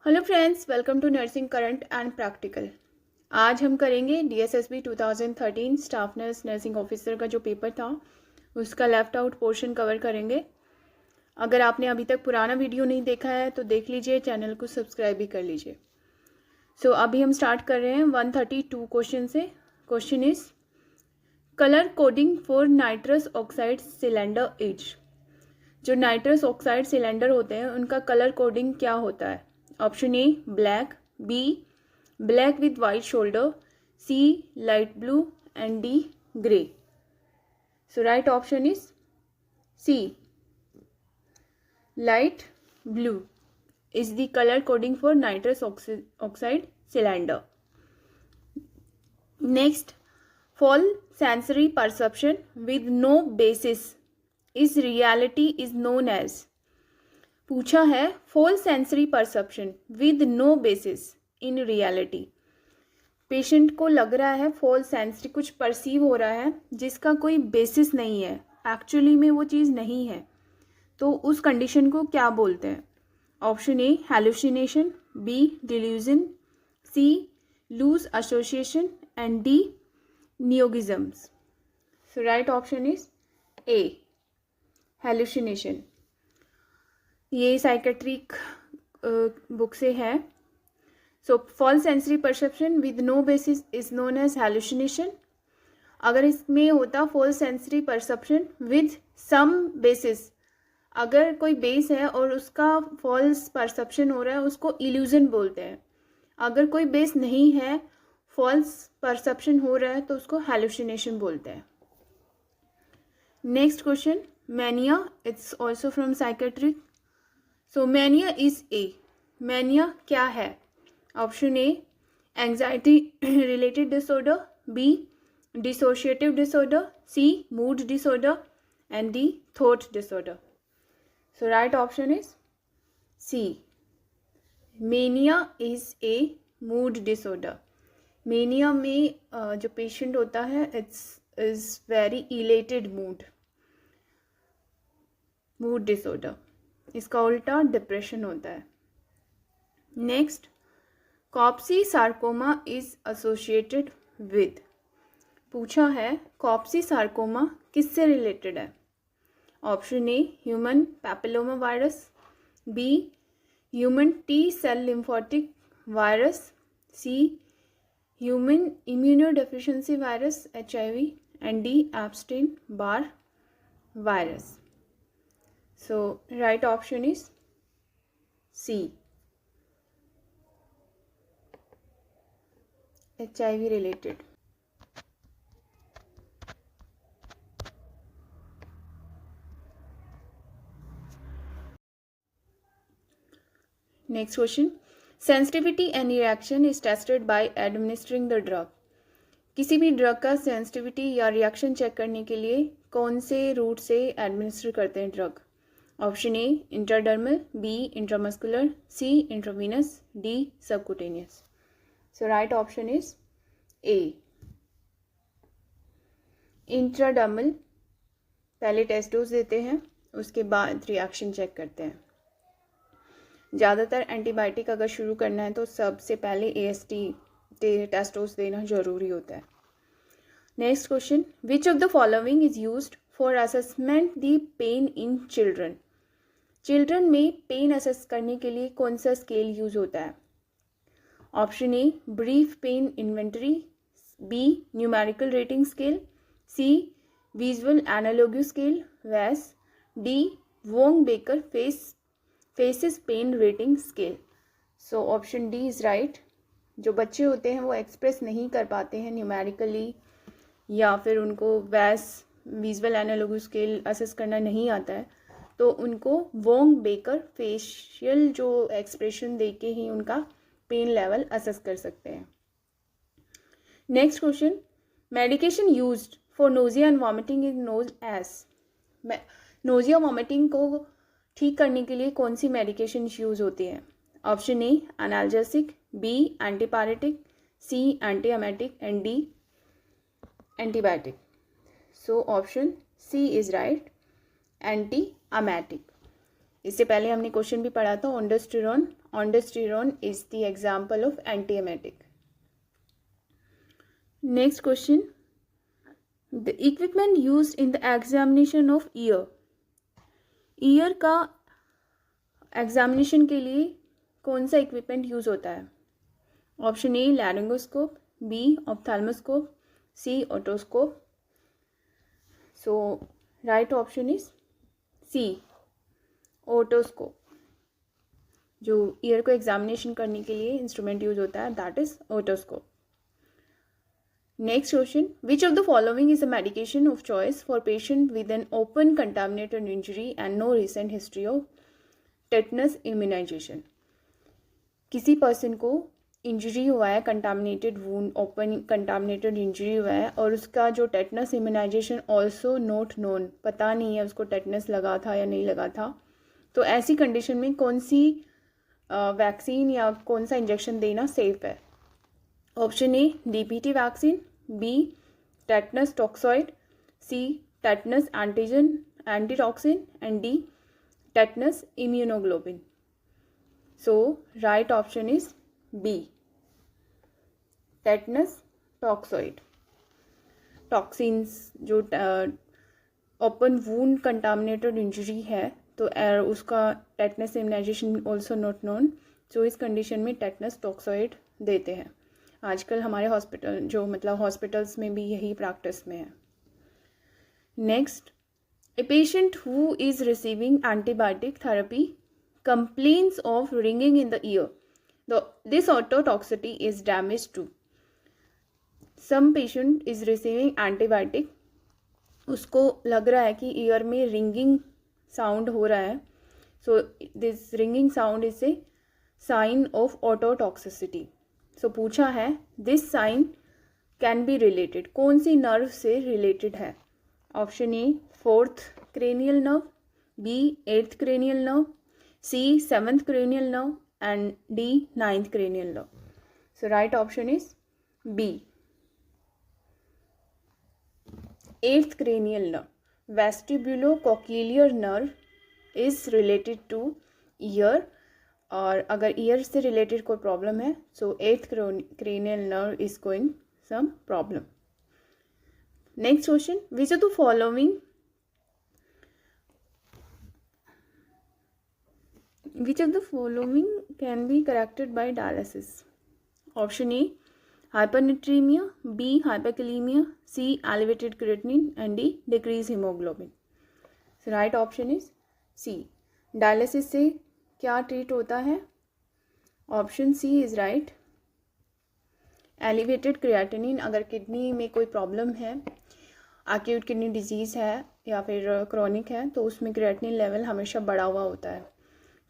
Hello friends, welcome to nursing current and practical. आज हम करेंगे DSSB 2013 staff nurse nursing officer का जो पेपर था उसका लेफ्ट आउट पोर्शन कवर करेंगे। अगर आपने अभी तक पुराना वीडियो नहीं देखा है तो देख लीजिए, चैनल को सब्सक्राइब भी कर लीजिए। अभी हम स्टार्ट कर रहे हैं 132 क्वेश्चन से। Question is colour coding for nitrous oxide cylinder as. जो नाइट्रस ऑक्साइड सिलेंडर होते हैं उनका कलर कोडिंग क्या होता है? Option A black, B black with white shoulder, C light blue and D grey. So right option is C, light blue is the color coding for nitrous oxide cylinder. Next, false sensory perception with no basis is reality is known as। पूछा है false sensory perception with no basis in reality। Patient को लग रहा है false sensory कुछ perceive हो रहा है जिसका कोई बेसिस नहीं है, एक्चुअली में वो चीज़ नहीं है, तो उस कंडीशन को क्या बोलते हैं? Option A hallucination, B delusion, C loose association and D neologisms. So right option is A hallucination. ये साइकेट्रिक बुक से है। So false sensory perception with no basis is known as hallucination. अगर इसमें होता false sensory perception with some basis, अगर कोई base है और उसका फॉल्स परसेप्शन हो रहा है उसको इल्यूजन बोलते हैं। अगर कोई बेस नहीं है, फॉल्स परसेप्शन हो रहा है तो उसको हेलुसिनेशन बोलते हैं। Next question, mania, it's also from psychiatric. So mania is A. Mania क्या है? Option A anxiety related disorder, B dissociative disorder, C mood disorder and D thought disorder. So right option is C. Mania is a mood disorder. Mania में जो patient होता है is very elated mood disorder. इसका उल्टा depression होता है। Next, Kaposi sarcoma is associated with. पूछा है कॉप्सी सार्कोमा किससे रिलेटेड है? Option A human papilloma virus, B human T cell lymphotropic virus, C human immunodeficiency virus HIV and D Epstein Barr virus. So right option is C, HIV related. Next question, sensitivity and reaction is tested by administering the drug. किसी भी drug का sensitivity या reaction check करने के लिए कौन से root से एडमिनिस्टर करते हैं drug? Option A intradermal, B intramuscular, C intravenous, D subcutaneous. So right option is A intradermal. पहले टेस्ट डोज देते हैं, उसके बाद रिएक्शन चेक करते हैं। ज़्यादातर एंटीबायोटिक अगर शुरू करना है तो सबसे पहले AST टेस्ट डोज देना ज़रूरी होता है। Next question, which of the following is used for assessment the pain in children. Children में पेन असेस करने के लिए कौन सा स्केल यूज होता है? Option A brief pain inventory, B numerical rating scale, C visual analogue scale VAS, D Wong Baker faces pain rating scale. So option D is right. जो बच्चे होते हैं वो एक्सप्रेस नहीं कर पाते हैं न्यूमेरिकली या फिर उनको विजुअल एनालॉग स्केल असेस करना नहीं आता है, तो उनको वोंग बेकर फेशियल जो एक्सप्रेशन दे के ही उनका पेन लेवल असेस कर सकते हैं। Next question, medication used for nausea and vomiting is known as. Nausea vomiting को ठीक करने के लिए कौन सी मेडिकेशन यूज होती है? Option A analgesic, B antipyretic, C antiemetic and D antibiotic. So option C is right, antiemetic इससे पहले हमने क्वेश्चन भी पढ़ा था, ondansetron. Ondansetron is the example of antiemetic. Next question, the equipment use in the examination of ear. Ear का examination के लिए कौन सा इक्विपमेंट यूज होता है? Option A laryngoscope, B ophthalmoscope, C otoscope. So right option is C otoscope. जो year को examination करने के लिए इंस्ट्रूमेंट यूज होता है, that is otoscope. Next question, which of the following is a medication of choice for patient with an open contaminated injury and no recent history of tetanus immunisation. किसी person को injury हुआ है, contaminated wound, open contaminated injury हुआ है, और उसका जो tetanus immunisation also not known, पता नहीं है उसको टेटनस लगा था या नहीं लगा था, तो ऐसी कंडीशन में कौन सी वैक्सीन या कौन सा इंजेक्शन देना सेफ है? Option A DPT vaccine, B tetanus toxoid, C tetanus antigen antitoxin, and D tetanus immunoglobulin. So right option is B tetanus toxoid. Toxins जो ओपन वूंड कंटामिनेटेड इंजरी है तो उसका tetanus immunisation also not known, so इस condition में tetanus toxoid देते हैं। आजकल हमारे हॉस्पिटल जो मतलब हॉस्पिटल्स में भी यही प्रैक्टिस में है। Next, a patient who is receiving antibiotic therapy complains of ringing in the ear. This ototoxicity is damage to. Some patient is receiving antibiotic, उसको लग रहा है कि ईयर में रिंगिंग साउंड हो रहा है, so this ringing sound is a sign of ototoxicity. So पूछा है this sign can be related, कौन सी नर्व से रिलेटेड है? Option A 4th cranial nerve, B 8th cranial nerve, C 7th cranial nerve, and D 9th cranial nerve. So right option is B 8th cranial nerve. Vestibulocochlear nerve is related to ear, और अगर ear से related कोई problem है so 8th cranial nerve is going some problem. Next question, which of the following can be corrected by dialysis? Option A hypernatremia, B hyperkalemia, C elevated creatinine, and D decreased hemoglobin. So right option is C. Dialysis से क्या treat होता है? Option C is right. Elevated creatinine, अगर kidney में कोई problem है, acute kidney disease है या फिर क्रॉनिक है, तो उसमें क्रिएटिनिन लेवल हमेशा बढ़ा हुआ होता है।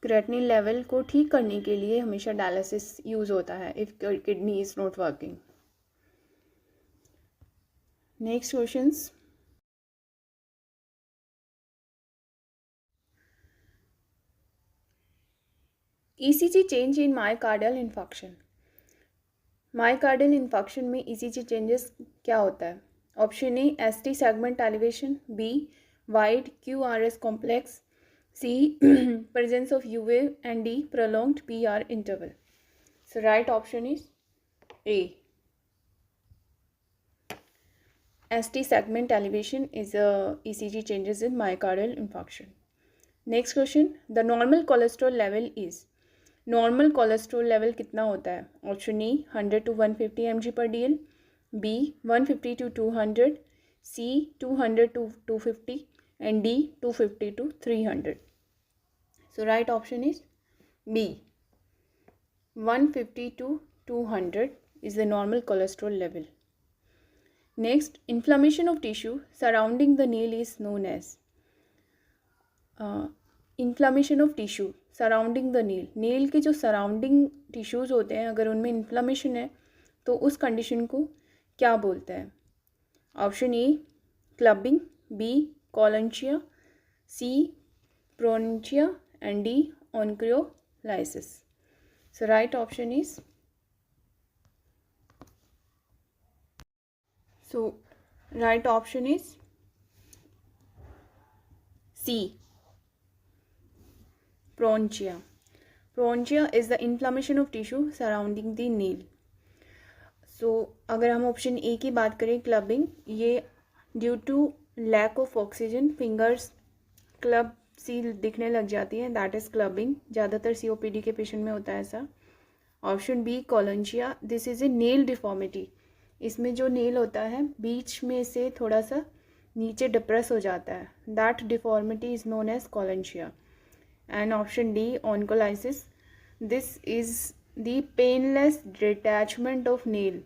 क्रिएटिनिन लेवल को ठीक करने के लिए हमेशा डायलिसिस यूज़ होता है if kidney is not working. Next questions, ECG change in myocardial infection. Myocardial infection में ईसीजी चेंजेस क्या होता है? Option A ST segment elevation, B wide QRS complex, C presence of U wave, and D prolonged PR interval. So right option is A. ST segment elevation is a ECG changes in myocardial infarction. Next question, the normal cholesterol level is, normal cholesterol level कितना होता है? Option E 100 to 150 mg per DL, B 150 to 200, C 200 to 250, and D 250 to 300. So right option is B 150 to 200 is the normal cholesterol level. Next, inflammation of tissue surrounding the nail is known as, inflammation of tissue surrounding the nail, nail के जो surrounding tissues होते हैं अगर उनमें inflammation है तो उस condition को क्या बोलते हैं? Option A clubbing, B koilonychia, C paronychia, and D oncholysis. So right option is, right option is C Bronchia. Bronchia is the inflammation of tissue surrounding the nail. So अगर हम option A की बात करें clubbing, ये due to lack of oxygen fingers club सी दिखने लग जाती है, दैट इज़ क्लबिंग. ज़्यादातर COPD के पेशेंट में होता है ऐसा. Option B koilonychia, this is a nail deformity. इसमें जो नेल होता है बीच में से थोड़ा सा नीचे डिप्रेस हो जाता है, that deformity is known as koilonychia. And option D onycholysis, this is the painless detachment of nail.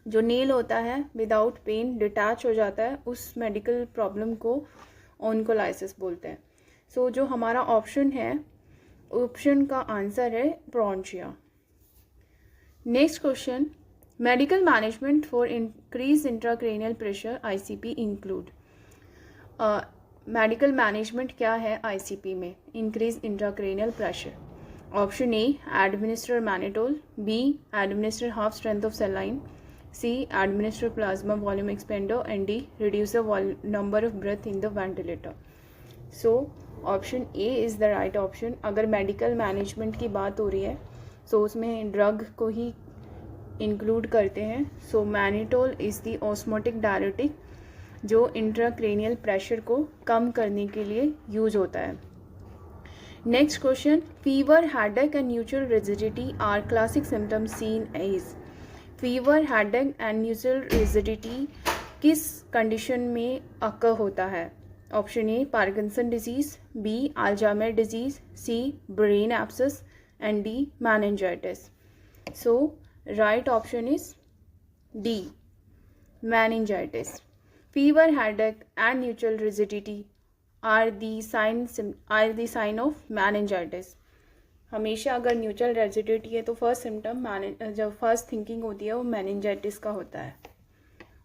जो नेल होता है विदाउट पेन डिटैच हो जाता है, उस मेडिकल प्रॉब्लम को ऑन्कोलाइसिस बोलते हैं. सो जो हमारा ऑप्शन है, ऑप्शन का आंसर है paronychia. Next question, medical management for increase intracranial pressure ICP include. Medical management क्या है ICP में, increase intracranial pressure. Option A administer mannitol, B administer half strength of saline, C administer plasma volume expander, and D reduce the number of breath in the ventilator. So option A is the right option. अगर medical management की बात हो रही है सो उसमें drug को ही include करते हैं. So mannitol is the osmotic diuretic जो इंट्राक्रेनियल प्रेशर को कम करने के लिए यूज होता है. Next question, fever, headache and neutral rigidity are classic symptoms seen as. Fever, headache and neutral rigidity किस कंडीशन में अकर होता है. Option A Parkinson disease, B Alzheimer disease, C brain abscess, and D meningitis. So right option is D, meningitis. Fever, headache and neutral rigidity are the sign of meningitis. हमेशा अगर neutral rigidity है तो first symptom जब first thinking होती है वो meningitis का होता है.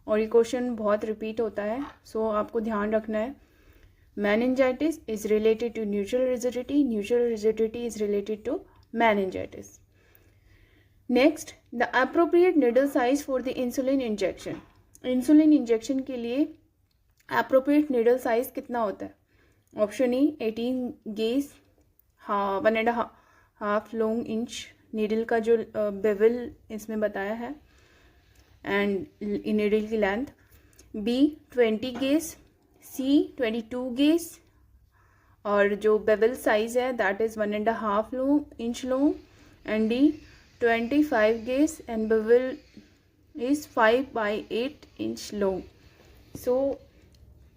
और ये क्वेश्चन बहुत रिपीट होता है, सो आपको ध्यान रखना है. meningitis is related to neutral rigidity is related to meningitis. Next, the appropriate needle size for the insulin injection. इंसुलिन इंजेक्शन के लिए appropriate needle size कितना होता है. Option A 18 gauge, 1.5 long inch needle का जो बेवल इसमें बताया है, एंड नीडल की length. B 20 gauge, C 22 gauge, और जो बेवल साइज है that is 1.5 inch long, and D 25 gauge and bevel is 5/8 inch long. So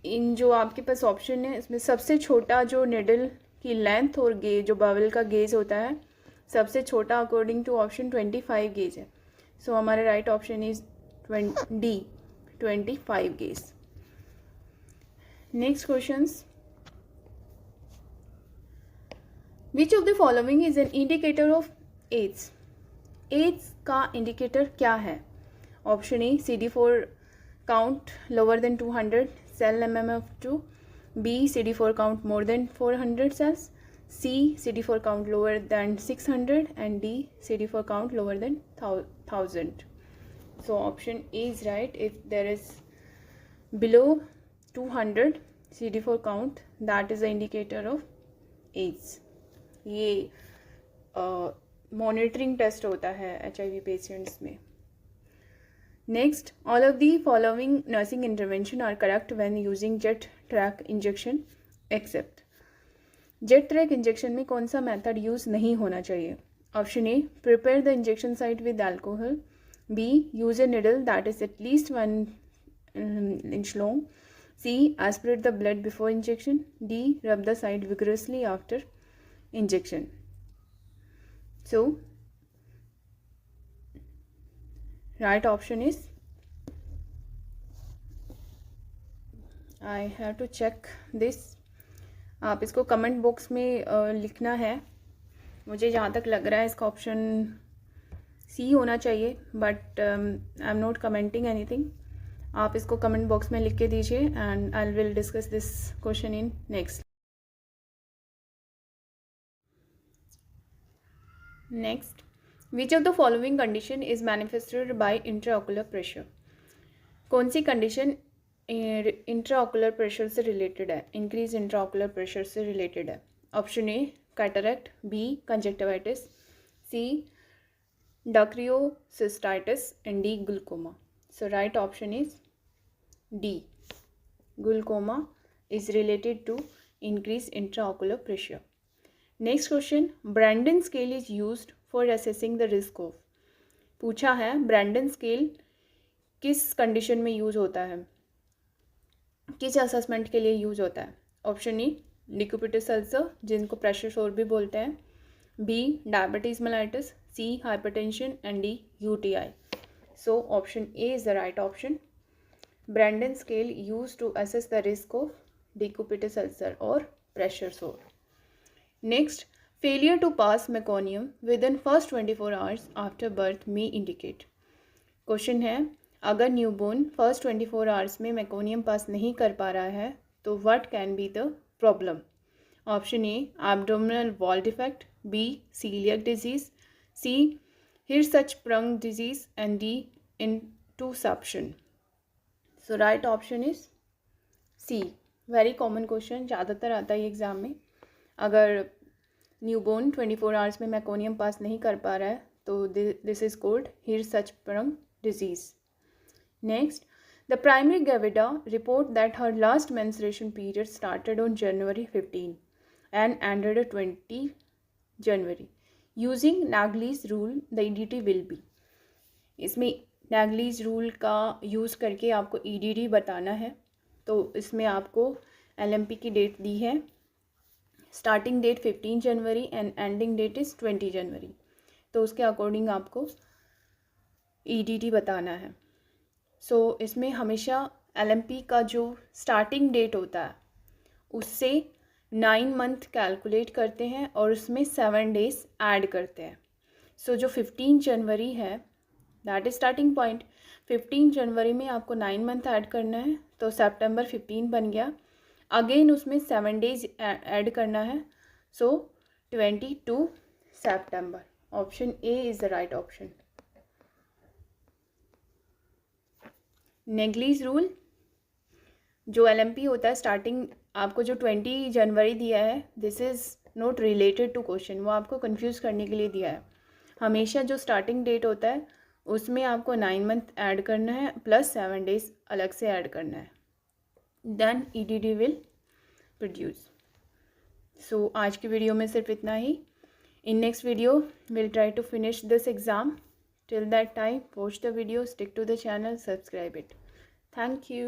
इन जो आपके पास ऑप्शन है इसमें सबसे छोटा जो निडल की लेंथ और गेज जो बेवल का गेज होता है सबसे छोटा अकॉर्डिंग टू ऑप्शन 25 गेज है. सो हमारा right option is D 25 gauge. Next questions, which of the following is an indicator of AIDS. AIDS का इंडिकेटर क्या है. Option A CD4 count lower than 200 cell MMF2, B CD4 count more than 400 cells, C CD4 count lower than 600, and D CD4 count lower than 1000. So option A is right. If there is below 200 CD4 count that is the indicator of AIDS. ये monitoring test होता है HIV patients में. Next, all of the following nursing intervention are correct when using jet track injection except. jet track injection में कौन सा method use नहीं होना चाहिए. Option A prepare the injection site with alcohol, B use a needle that is at least 1 inch long, C aspirate the blood before injection, D rub the site vigorously after injection. So right option is, I have to check this. आप इसको comment box में लिखना है. मुझे जहाँ तक लग रहा है इसका ऑप्शन सी होना चाहिए, but I am not commenting anything. आप इसको कमेंट बॉक्स में लिख के दीजिए and I will discuss this question in next. Next, which of the following condition is manifested by intraocular pressure. कौन सी कंडीशन इंट्राओकुलर प्रेशर से रिलेटेड है, इंक्रीज इंट्राओकुलर प्रेशर से रिलेटेड है. Option A cataract, B conjunctivitis, C dacryocystitis, and D glaucoma. So right option is D. Glaucoma is related to increased intraocular pressure. Next question, Brandon scale is used for assessing the risk of. पूछा है Brandon scale किस कंडीशन में use होता है, किस assessment के लिए यूज होता है. ऑप्शन ई डिक्यूबिटस अल्सर जिनको प्रेशर सोर भी बोलते हैं, B diabetes mellitus, C hypertension, and D UTI. So option A is the right option. Brandon scale use to assess the risk of decubitus ulcer और pressure sore. Next, failure to pass meconium within first 24 hours after birth में indicate. Question है, अगर newborn first 24 hours में meconium pass नहीं कर पा रहा है तो what can be the problem. Option A abdominal wall defect, B coeliac disease, C Hirschsprung disease, and D intussusception. So right option is C. Very common question, ज़्यादातर आता है एग्जाम में. अगर न्यूबॉर्न 24 आवर्स में मेकोनियम पास नहीं कर पा रहा है तो this is called Hirschsprung disease. Next, the primary gravida report that her last menstruation period started on January 15 and ended on 20 January. Using Nagli's rule, the EDT will be. इसमें Nagli's rule का use करके आपको EDT बताना है. तो इसमें आपको LMP की डेट दी है. Starting date 15 January and ending date is 20 January. तो उसके अकॉर्डिंग आपको EDT बताना है. सो इसमें हमेशा LMP का जो स्टार्टिंग डेट होता है उससे 9 मंथ कैलकुलेट करते हैं और उसमें 7 डेज ऐड करते हैं. सो जो 15 जनवरी है दैट इज स्टार्टिंग पॉइंट. 15 जनवरी में आपको 9 मंथ ऐड करना है तो सितंबर 15 बन गया. अगेन उसमें 7 डेज ऐड करना है. सो 22 सितंबर. Option A is the right option. Naegele's rule जो LMP होता है स्टार्टिंग आपको जो 20 जनवरी दिया है this is not related to question. वो आपको कंफ्यूज करने के लिए दिया है. हमेशा जो स्टार्टिंग डेट होता है उसमें आपको 9 मंथ ऐड करना है प्लस 7 डेज अलग से ऐड करना है. Then EDT will produce. So आज की वीडियो में सिर्फ इतना ही. In next video will try to finish this exam. Till that time, watch the video, stick to the channel, subscribe it. Thank you.